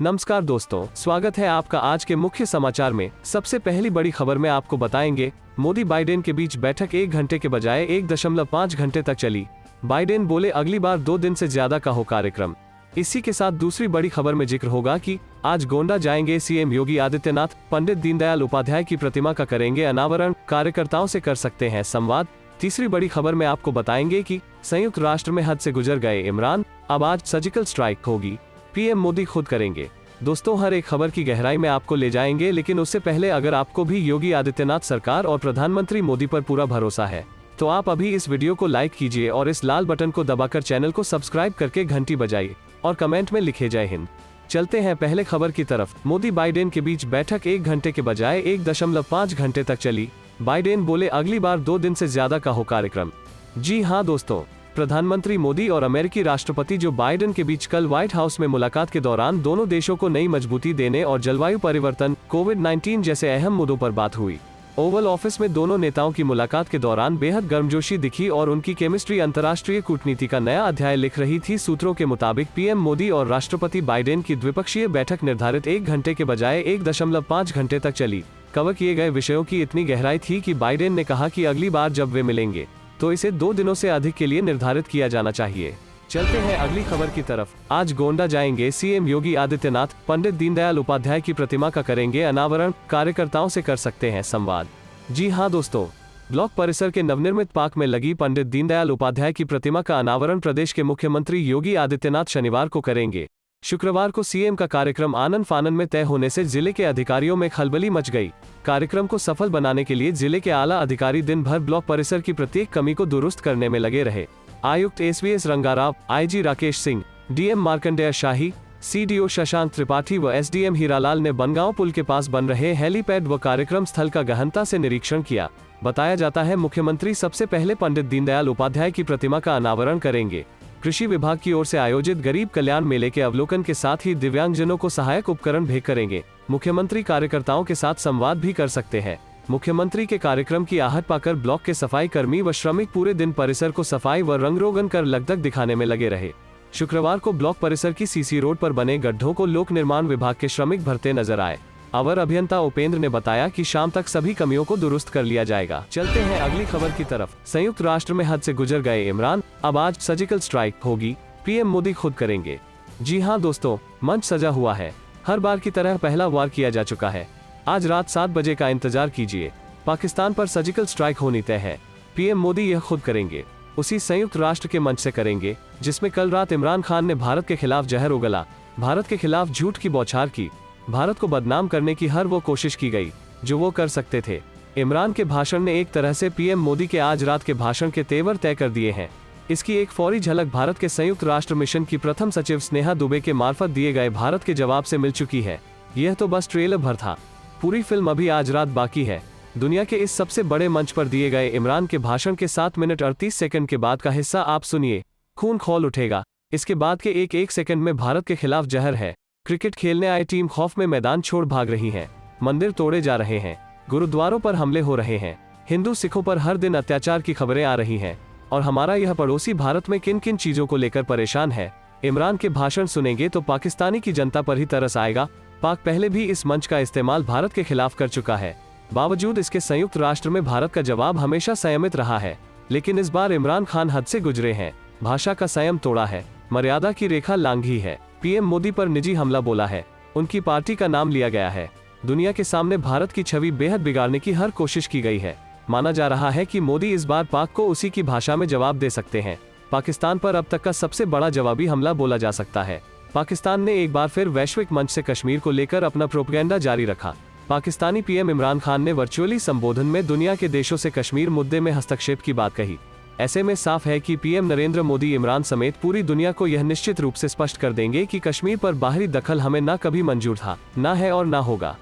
नमस्कार दोस्तों, स्वागत है आपका आज के मुख्य समाचार में। सबसे पहली बड़ी खबर में आपको बताएंगे, मोदी बाइडेन के बीच बैठक 1 घंटे के बजाय 1.5 घंटे तक चली। बाइडेन बोले अगली बार 2 दिन से ज्यादा का हो कार्यक्रम। इसी के साथ दूसरी बड़ी खबर में जिक्र होगा कि आज गोंडा जाएंगे सीएम योगी आदित्यनाथ, पंडित दीनदयाल उपाध्याय की प्रतिमा का करेंगे अनावरण, कार्यकर्ताओं से कर सकते हैं संवाद। तीसरी बड़ी खबर में आपको बताएंगे कि संयुक्त राष्ट्र में हद से गुजर गए इमरान, अब आज सर्जिकल स्ट्राइक होगी, पीएम मोदी खुद करेंगे। दोस्तों, हर एक खबर की गहराई में आपको ले जाएंगे, लेकिन उससे पहले अगर आपको भी योगी आदित्यनाथ सरकार और प्रधानमंत्री मोदी पर पूरा भरोसा है तो आप अभी इस वीडियो को लाइक कीजिए और इस लाल बटन को दबाकर चैनल को सब्सक्राइब करके घंटी बजाइए और कमेंट में लिखे जय हिंद। चलते हैं पहले खबर की तरफ। मोदी बाइडेन के बीच बैठक 1 घंटे के बजाय 1.5 घंटे तक चली। बाइडेन बोले अगली बार 2 दिन से ज्यादा का हो कार्यक्रम। जी हां दोस्तों, प्रधानमंत्री मोदी और अमेरिकी राष्ट्रपति जो बाइडेन के बीच कल व्हाइट हाउस में मुलाकात के दौरान दोनों देशों को नई मजबूती देने और जलवायु परिवर्तन, कोविड-19 जैसे अहम मुद्दों पर बात हुई। ओवल ऑफिस में दोनों नेताओं की मुलाकात के दौरान बेहद गर्मजोशी दिखी और उनकी केमिस्ट्री अंतर्राष्ट्रीय कूटनीति का नया अध्याय लिख रही थी। सूत्रों के मुताबिक पीएम मोदी और राष्ट्रपति बाइडेन की द्विपक्षीय बैठक निर्धारित 1 घंटे के बजाय 1.5 घंटे तक चली। कवर किए गए विषयों की इतनी गहराई थी कि बाइडेन ने कहा कि अगली बार जब वे मिलेंगे तो इसे 2 दिनों से अधिक के लिए निर्धारित किया जाना चाहिए। चलते हैं अगली खबर की तरफ। आज गोंडा जाएंगे सीएम योगी आदित्यनाथ, पंडित दीनदयाल उपाध्याय की प्रतिमा का करेंगे अनावरण, कार्यकर्ताओं से कर सकते हैं संवाद। जी हां दोस्तों, ब्लॉक परिसर के नवनिर्मित पार्क में लगी पंडित दीनदयाल उपाध्याय की प्रतिमा का अनावरण प्रदेश के मुख्यमंत्री योगी आदित्यनाथ शनिवार को करेंगे। शुक्रवार को सीएम का कार्यक्रम आनन फानन में तय होने से जिले के अधिकारियों में खलबली मच गई। कार्यक्रम को सफल बनाने के लिए जिले के आला अधिकारी दिन भर ब्लॉक परिसर की प्रत्येक कमी को दुरुस्त करने में लगे रहे। आयुक्त एसवीएस रंगाराव, आईजी राकेश सिंह, डीएम मार्कंडेय शाही, सीडीओ शशांक त्रिपाठी व एसडीएम हीरालाल ने बनगांव पुल के पास बन रहे हेलीपैड व कार्यक्रम स्थल का गहनता से निरीक्षण किया। बताया जाता है मुख्यमंत्री सबसे पहले पंडित दीनदयाल उपाध्याय की प्रतिमा का अनावरण करेंगे। कृषि विभाग की ओर से आयोजित गरीब कल्याण मेले के अवलोकन के साथ ही दिव्यांगजनों को सहायक उपकरण भेंट करेंगे। मुख्यमंत्री कार्यकर्ताओं के साथ संवाद भी कर सकते हैं। मुख्यमंत्री के कार्यक्रम की आहट पाकर ब्लॉक के सफाई कर्मी व श्रमिक पूरे दिन परिसर को सफाई व रंगरोगन कर लगधक दिखाने में लगे रहे। शुक्रवार को ब्लॉक परिसर की सीसी रोड पर बने गड्ढों को लोक निर्माण विभाग के श्रमिक भरते नजर आए। अवर अभियंता उपेंद्र ने बताया कि शाम तक सभी कमियों को दुरुस्त कर लिया जाएगा। चलते हैं अगली खबर की तरफ। संयुक्त राष्ट्र में हद से गुजर गए इमरान, अब आज सर्जिकल स्ट्राइक होगी, पीएम मोदी खुद करेंगे। जी हां दोस्तों, मंच सजा हुआ है। हर बार की तरह पहला वार किया जा चुका है। आज रात 7 बजे का इंतजार कीजिए। पाकिस्तान पर सर्जिकल स्ट्राइक होनी तय है। पीएम मोदी यह खुद करेंगे, उसी संयुक्त राष्ट्र के मंच से करेंगे जिसमें कल रात इमरान खान ने भारत के खिलाफ जहर उगला, भारत के खिलाफ झूठ की बौछार की, भारत को बदनाम करने की हर वो कोशिश की गई जो वो कर सकते थे। इमरान के भाषण ने एक तरह से पीएम मोदी के आज रात के भाषण के तेवर तय कर दिए हैं। इसकी एक फौरी झलक भारत के संयुक्त राष्ट्र मिशन की प्रथम सचिव स्नेहा दुबे के मार्फत दिए गए भारत के जवाब से मिल चुकी है। यह तो बस ट्रेलर भर था, पूरी फिल्म अभी आज रात बाकी है। दुनिया के इस सबसे बड़े मंच पर दिए गए इमरान के भाषण के 7 मिनट 38 सेकंड के बाद का हिस्सा आप सुनिए, खून खौल उठेगा। इसके बाद के एक सेकंड में भारत के खिलाफ जहर है। क्रिकेट खेलने आई टीम खौफ में मैदान छोड़ भाग रही है, मंदिर तोड़े जा रहे हैं, गुरुद्वारों पर हमले हो रहे हैं, हिंदू सिखों पर हर दिन अत्याचार की खबरें आ रही हैं और हमारा यह पड़ोसी भारत में किन किन चीजों को लेकर परेशान है। इमरान के भाषण सुनेंगे तो पाकिस्तानी की जनता पर ही तरस आएगा। पाक पहले भी इस मंच का इस्तेमाल भारत के खिलाफ कर चुका है। बावजूद इसके संयुक्त राष्ट्र में भारत का जवाब हमेशा संयमित रहा है, लेकिन इस बार इमरान खान हद से गुजरे हैं, भाषा का संयम तोड़ा है, मर्यादा की रेखा लांघी है। पीएम मोदी पर निजी हमला बोला है, उनकी पार्टी का नाम लिया गया है। दुनिया के सामने भारत की छवि बेहद बिगाड़ने की हर कोशिश की गई है। माना जा रहा है कि मोदी इस बार पाक को उसी की भाषा में जवाब दे सकते हैं। पाकिस्तान पर अब तक का सबसे बड़ा जवाबी हमला बोला जा सकता है। पाकिस्तान ने एक बार फिर वैश्विक मंच से कश्मीर को लेकर अपना प्रोपेगेंडा जारी रखा। पाकिस्तानी पीएम इमरान खान ने वर्चुअली संबोधन में दुनिया के देशों से कश्मीर मुद्दे में हस्तक्षेप की बात कही। ऐसे में साफ है कि पीएम नरेंद्र मोदी इमरान समेत पूरी दुनिया को यह निश्चित रूप से स्पष्ट कर देंगे कि कश्मीर पर बाहरी दखल हमें न कभी मंजूर था, ना है और ना होगा।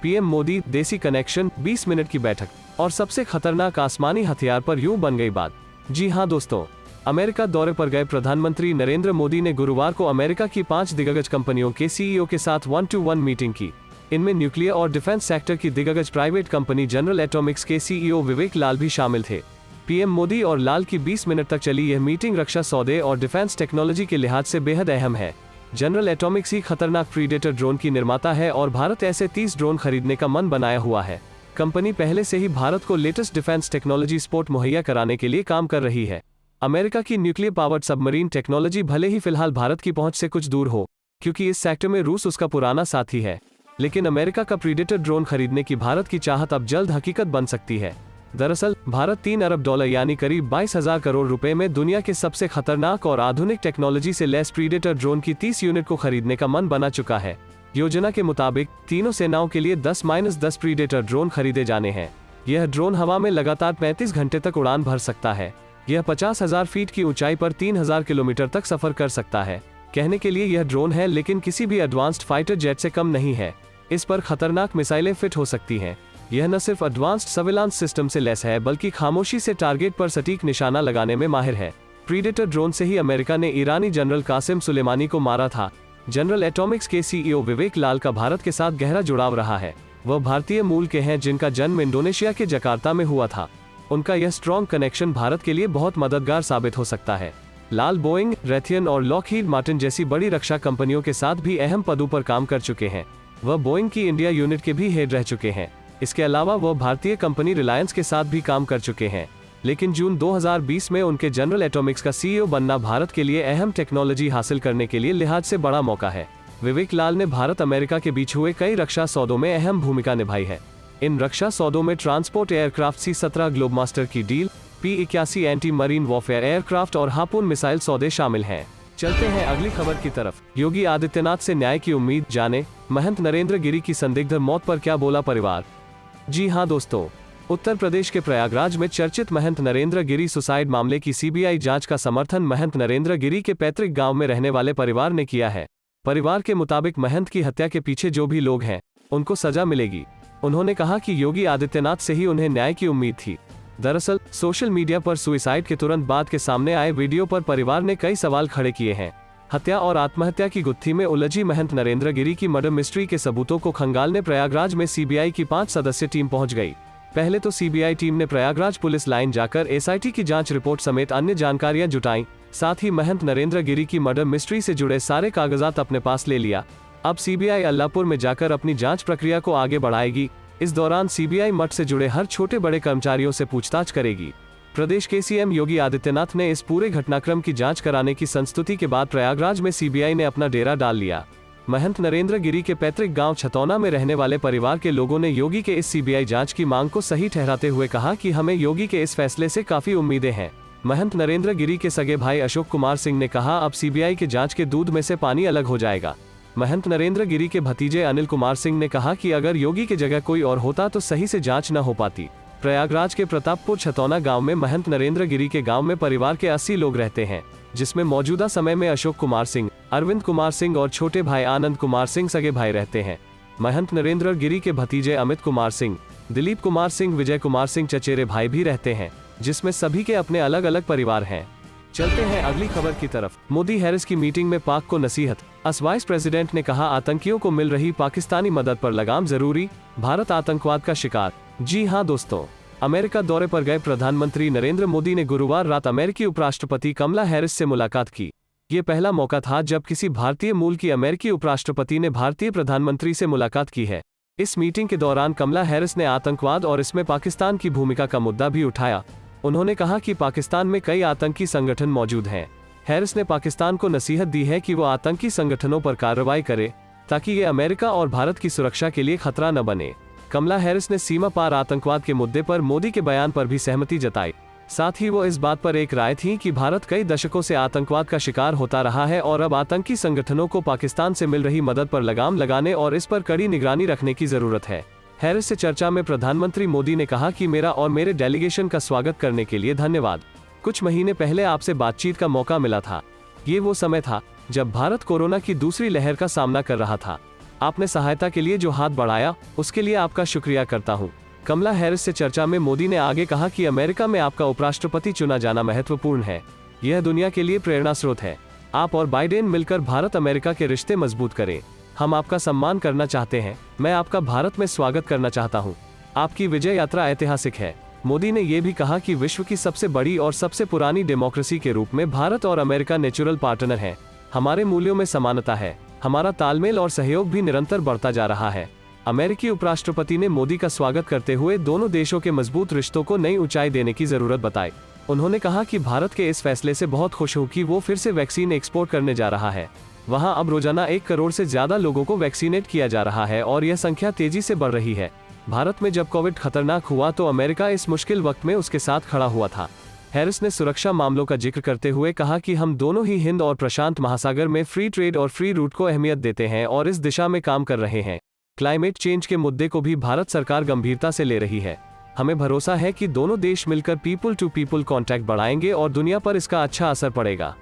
पीएम मोदी देसी कनेक्शन, 20 मिनट की बैठक और सबसे खतरनाक आसमानी हथियार पर यूं बन गई बात। जी हां दोस्तों, अमेरिका दौरे पर गए प्रधानमंत्री नरेंद्र मोदी ने गुरुवार को अमेरिका की 5 दिग्गज कंपनियों के सीईओ के साथ 1-to-1 मीटिंग की। इनमें न्यूक्लियर और डिफेंस सेक्टर की दिग्गज प्राइवेट कंपनी जनरल एटॉमिक्स के सीईओ विवेक लाल भी शामिल थे। पीएम मोदी और लाल की 20 मिनट तक चली यह मीटिंग रक्षा सौदे और डिफेंस टेक्नोलॉजी के लिहाज से बेहद अहम है। जनरल एटॉमिक्स ही खतरनाक प्रीडेटर ड्रोन की निर्माता है और भारत ऐसे 30 ड्रोन खरीदने का मन बनाया हुआ है। कंपनी पहले से ही भारत को लेटेस्ट डिफेंस टेक्नोलॉजी सपोर्ट मुहैया कराने के लिए काम कर रही है। अमेरिका की न्यूक्लियर पावर्ड सबमरीन टेक्नोलॉजी भले ही फिलहाल भारत की पहुंच से कुछ दूर हो, क्योंकि इस सेक्टर में रूस उसका पुराना साथी है, लेकिन अमेरिका का प्रीडेटर ड्रोन खरीदने की भारत की चाहत अब जल्द हकीकत बन सकती है। दरअसल भारत 3 अरब डॉलर यानी करीब 22,000 करोड़ रुपए में दुनिया के सबसे खतरनाक और आधुनिक टेक्नोलॉजी से लैस प्रीडेटर ड्रोन की 30 यूनिट को खरीदने का मन बना चुका है। योजना के मुताबिक तीनों सेनाओं के लिए 10-10 प्रीडेटर ड्रोन खरीदे जाने हैं। यह ड्रोन हवा में लगातार 35 घंटे तक उड़ान भर सकता है। यह 50,000 फीट की ऊंचाई पर 3,000 किलोमीटर तक सफर कर सकता है। कहने के लिए यह ड्रोन है, लेकिन किसी भी एडवांस्ड फाइटर जेट से कम नहीं है। इस पर खतरनाक मिसाइलें फिट हो सकती हैं। यह न सिर्फ एडवांस्ड सर्विलांस सिस्टम से लैस है, बल्कि खामोशी से टारगेट पर सटीक निशाना लगाने में माहिर है। प्रीडेटर ड्रोन से ही अमेरिका ने ईरानी जनरल कासिम सुलेमानी को मारा था। जनरल एटॉमिक्स के सीईओ विवेक लाल का भारत के साथ गहरा जुड़ाव रहा है। वह भारतीय मूल के हैं, जिनका जन्म इंडोनेशिया के जकार्ता में हुआ था। उनका यह स्ट्रॉन्ग कनेक्शन भारत के लिए बहुत मददगार साबित हो सकता है। लाल बोइंग, रैथियन और लॉकहीड मार्टिन जैसी बड़ी रक्षा कंपनियों के साथ भी अहम पदों पर काम कर चुके हैं। वह बोइंग की इंडिया यूनिट के भी हेड रह चुके हैं। इसके अलावा वह भारतीय कंपनी रिलायंस के साथ भी काम कर चुके हैं। लेकिन जून 2020 में उनके जनरल एटॉमिक्स का सीईओ बनना भारत के लिए अहम टेक्नोलॉजी हासिल करने के लिए लिहाज से बड़ा मौका है। विवेक लाल ने भारत अमेरिका के बीच हुए कई रक्षा सौदों में अहम भूमिका निभाई है। इन रक्षा सौदों में ट्रांसपोर्ट एयरक्राफ्ट C-17 ग्लोबमास्टर की deal, P-81 anti marine warfare aircraft और हार्पून मिसाइल सौदे शामिल हैं। चलते हैं अगली खबर की तरफ। योगी आदित्यनाथ से न्याय की उम्मीद, जाने महंत नरेंद्र गिरी की संदिग्ध मौत पर क्या बोला परिवार। जी हां दोस्तों, उत्तर प्रदेश के प्रयागराज में चर्चित महंत नरेंद्र गिरी सुसाइड मामले की सीबीआई जांच का समर्थन महंत नरेंद्र गिरी के पैतृक गांव में रहने वाले परिवार ने किया है। परिवार के मुताबिक महंत की हत्या के पीछे जो भी लोग हैं, उनको सजा मिलेगी। उन्होंने कहा कि योगी आदित्यनाथ से ही उन्हें न्याय की उम्मीद थी। दरअसल सोशल मीडिया पर सुसाइड के तुरंत बाद के सामने आए वीडियो पर परिवार ने कई सवाल खड़े किए हैं। हत्या और आत्महत्या की गुत्थी में उलझी महंत नरेंद्र गिरी की मर्डर मिस्ट्री के सबूतों को खंगालने प्रयागराज में सीबीआई की 5 सदस्यीय टीम पहुंच गई। पहले तो सीबीआई टीम ने प्रयागराज पुलिस लाइन जाकर एसआईटी की जांच रिपोर्ट समेत अन्य जानकारियां जुटाई। साथ ही महंत नरेंद्र गिरी की मर्डर मिस्ट्री से जुड़े सारे कागजात अपने पास ले लिया। अब सीबीआई अल्लापुर में जाकर अपनी जांच प्रक्रिया को आगे बढ़ाएगी। इस दौरान सीबीआई मठ से जुड़े हर छोटे बड़े कर्मचारियों से पूछताछ करेगी। प्रदेश के सीएम योगी आदित्यनाथ ने इस पूरे घटनाक्रम की जांच कराने की संस्तुति के बाद प्रयागराज में सीबीआई ने अपना डेरा डाल लिया। महंत नरेंद्र गिरी के पैतृक गांव छतौना में रहने वाले परिवार के लोगों ने योगी के इस सीबीआई जांच की मांग को सही ठहराते हुए कहा कि हमें योगी के इस फैसले से काफी उम्मीदें हैं। महंत नरेंद्र गिरी के सगे भाई अशोक कुमार सिंह ने कहा, अब सीबीआई के जांच के दूध में से पानी अलग हो जाएगा। महंत नरेंद्र गिरी के भतीजे अनिल कुमार सिंह ने कहा कि अगर योगी की जगह कोई और होता तो सही से जांच न हो पाती। प्रयागराज के प्रतापपुर छतौना गांव में महंत नरेंद्र गिरी के गांव में परिवार के 80 लोग रहते हैं, जिसमें मौजूदा समय में अशोक कुमार सिंह, अरविंद कुमार सिंह और छोटे भाई आनंद कुमार सिंह सगे भाई रहते हैं। महंत नरेंद्र गिरी के भतीजे अमित कुमार सिंह, दिलीप कुमार सिंह, विजय कुमार सिंह चचेरे भाई भी रहते हैं, जिसमें सभी के अपने अलग अलग परिवार हैं। चलते हैं अगली खबर की तरफ। मोदी हैरिस की मीटिंग में पाक को नसीहत। वाइस प्रेसिडेंट ने कहा, आतंकियों को मिल रही पाकिस्तानी मदद पर लगाम जरूरी, भारत आतंकवाद का शिकार। जी हां दोस्तों, अमेरिका दौरे पर गए प्रधानमंत्री नरेंद्र मोदी ने गुरुवार रात अमेरिकी उपराष्ट्रपति कमला हैरिस से मुलाकात की। ये पहला मौका था जब किसी भारतीय मूल की अमेरिकी उपराष्ट्रपति ने भारतीय प्रधानमंत्री से मुलाकात की है। इस मीटिंग के दौरान कमला हैरिस ने आतंकवाद और इसमें पाकिस्तान की भूमिका का मुद्दा भी उठाया। उन्होंने कहा कि पाकिस्तान में कई आतंकी संगठन मौजूद हैं। हैरिस ने पाकिस्तान को नसीहत दी है कि वो आतंकी संगठनों पर कार्रवाई करे, ताकि ये अमेरिका और भारत की सुरक्षा के लिए खतरा न बने। कमला हैरिस ने सीमा पार आतंकवाद के मुद्दे पर मोदी के बयान पर भी सहमति जताई। साथ ही वो इस बात पर एक राय थी कि भारत कई दशकों से आतंकवाद का शिकार होता रहा है और अब आतंकी संगठनों को पाकिस्तान से मिल रही मदद पर लगाम लगाने और इस पर कड़ी निगरानी रखने की जरूरत है। हैरिस से चर्चा में प्रधानमंत्री मोदी ने कहा कि मेरा और मेरे डेलीगेशन का स्वागत करने के लिए धन्यवाद। कुछ महीने पहले आपसे बातचीत का मौका मिला था। ये वो समय था जब भारत कोरोना की दूसरी लहर का सामना कर रहा था। आपने सहायता के लिए जो हाथ बढ़ाया, उसके लिए आपका शुक्रिया करता हूँ। कमला हैरिस से चर्चा में मोदी ने आगे कहा कि अमेरिका में आपका उपराष्ट्रपति चुना जाना महत्वपूर्ण है। यह दुनिया के लिए प्रेरणा स्रोत है। आप और बाइडेन मिलकर भारत अमेरिका के रिश्ते मजबूत करें। हम आपका सम्मान करना चाहते हैं। मैं आपका भारत में स्वागत करना चाहता हूं। आपकी विजय यात्रा ऐतिहासिक है। मोदी ने यह भी कहा कि विश्व की सबसे बड़ी और सबसे पुरानी डेमोक्रेसी के रूप में भारत और अमेरिका नेचुरल पार्टनर हैं। हमारे मूल्यों में समानता है। हमारा तालमेल और सहयोग भी निरंतर बढ़ता जा रहा है। अमेरिकी उपराष्ट्रपति ने मोदी का स्वागत करते हुए दोनों देशों के मजबूत रिश्तों को नई ऊंचाई देने की जरूरत बताई। उन्होंने कहा कि भारत के इस फैसले से बहुत खुश हूं कि वो फिर से वैक्सीन एक्सपोर्ट करने जा रहा है। वहां अब रोजाना 1 करोड़ से ज्यादा लोगों को वैक्सीनेट किया जा रहा है और यह संख्या तेजी से बढ़ रही है। भारत में जब कोविड खतरनाक हुआ तो अमेरिका इस मुश्किल वक्त में उसके साथ खड़ा हुआ था। हैरिस ने सुरक्षा मामलों का जिक्र करते हुए कहा कि हम दोनों ही हिंद और प्रशांत महासागर में फ्री ट्रेड और फ्री रूट को अहमियत देते हैं और इस दिशा में काम कर रहे हैं। क्लाइमेट चेंज के मुद्दे को भी भारत सरकार गंभीरता से ले रही है। हमें भरोसा है कि दोनों देश मिलकर पीपल टू पीपल कॉन्टैक्ट बढ़ाएंगे और दुनिया पर इसका अच्छा असर पड़ेगा।